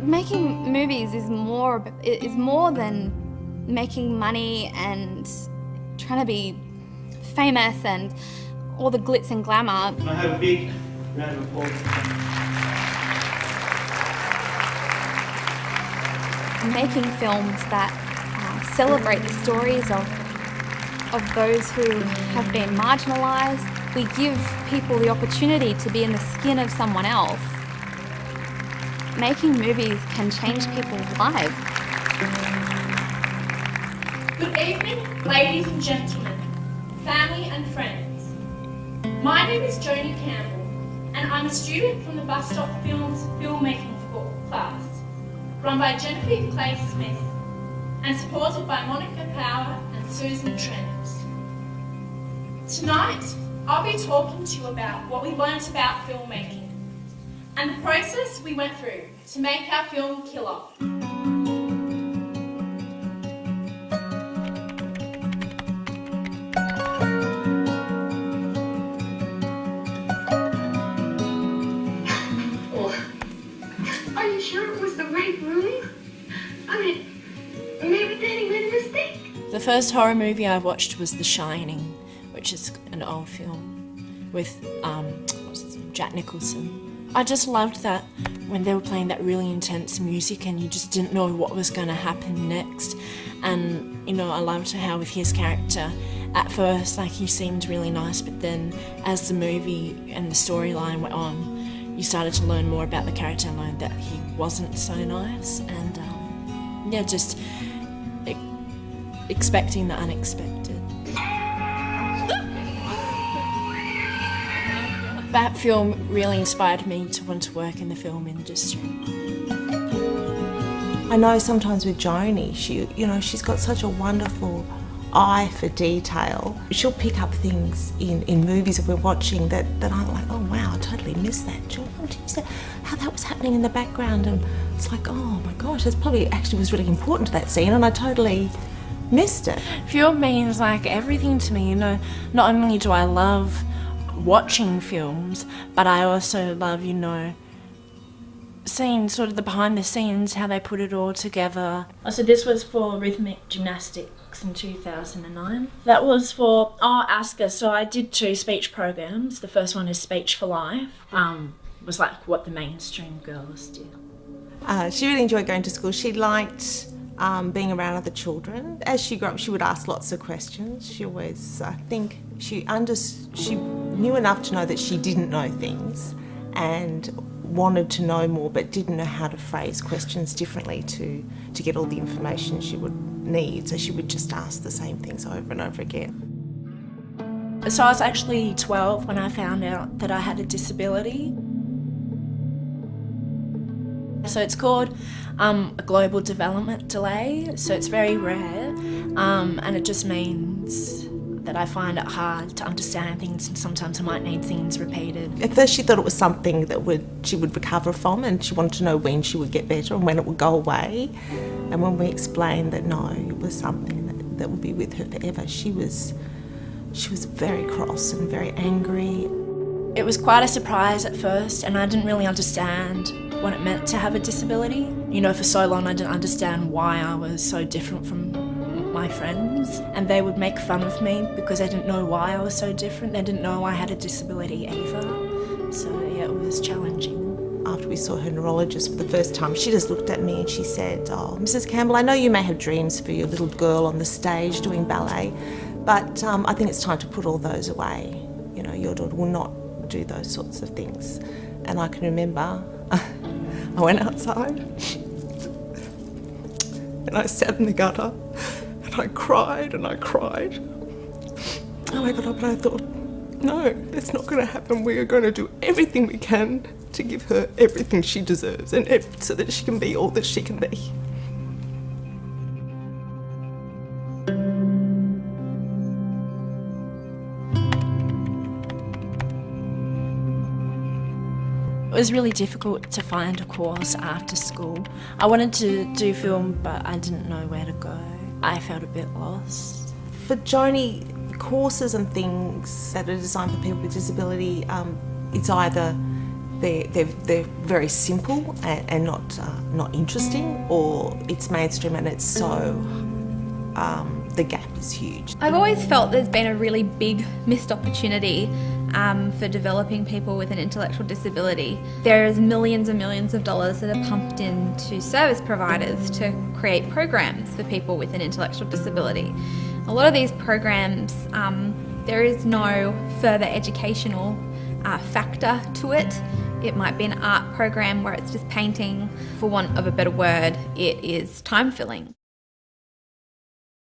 Making movies is more than making money and trying to be famous and all the glitz and glamour. Can I have a big round of applause? Making films that celebrate the stories of those who have been marginalised. We give people the opportunity to be in the skin of someone else. Making movies can change people's lives. Good evening, ladies and gentlemen, family and friends. My name is Joni Campbell, and I'm a student from the Bus Stop Films filmmaking class, run by Genevieve Clay Smith, and supported by Monica Power and Susan Trent. Tonight, I'll be talking to you about what we learnt about filmmaking and the process we went through to make our film Killer. Are you sure it was the right movie? I mean, maybe Danny made a mistake. The first horror movie I watched was The Shining, which is an old film with Jack Nicholson. I just loved that when they were playing that really intense music and you just didn't know what was going to happen next. And, you know, I loved how with his character, at first, like, he seemed really nice, but then as the movie and the storyline went on, you started to learn more about the character and learned that he wasn't so nice. And, just expecting the unexpected. That film really inspired me to want to work in the film industry. I know sometimes with Joni, she's got such a wonderful eye for detail. She'll pick up things in movies that we're watching that I'm like, oh wow, I totally missed that. How that was happening in the background, and it's like, oh my gosh, that's probably actually was really important to that scene, and I totally missed it. Film means like everything to me, you know. Not only do I love watching films, but I also love, you know, seeing sort of the behind the scenes, how they put it all together. So this was for rhythmic gymnastics in 2009. That was for ASCA. So I did 2 speech programs. The first one is Speech for Life. Was like what the mainstream girls did. She really enjoyed going to school. She liked being around other children. As she grew up, she would ask lots of questions. She always, I think, she knew enough to know that she didn't know things and wanted to know more, but didn't know how to phrase questions differently to get all the information she would need. So she would just ask the same things over and over again. So I was actually 12 when I found out that I had a disability. So it's called a global development delay, so it's very rare, and it just means that I find it hard to understand things, and sometimes I might need things repeated. At first she thought it was something that she would recover from, and she wanted to know when she would get better and when it would go away. And when we explained that no, it was something that would be with her forever, she was very cross and very angry. It was quite a surprise at first, and I didn't really understand what it meant to have a disability. You know, for so long I didn't understand why I was so different from my friends, and they would make fun of me because they didn't know why I was so different. They didn't know I had a disability either. So yeah, it was challenging. After we saw her neurologist for the first time, she just looked at me and she said, "Oh, Mrs. Campbell, I know you may have dreams for your little girl on the stage doing ballet, but I think it's time to put all those away. You know, your daughter will not do those sorts of things." And I can remember I went outside and I sat in the gutter and I cried and I cried. And I got up and I thought, no, that's not going to happen. We are going to do everything we can to give her everything she deserves and so that she can be all that she can be. It was really difficult to find a course after school. I wanted to do film, but I didn't know where to go. I felt a bit lost. For Joni, courses and things that are designed for people with disability, it's either they're very simple and not interesting, or it's mainstream and it's so the gap is huge. I've always felt there's been a really big missed opportunity for developing people with an intellectual disability. There's millions and millions of dollars that are pumped into service providers to create programs for people with an intellectual disability. A lot of these programs, there is no further educational factor to it. It might be an art program where it's just painting. For want of a better word, it is time filling.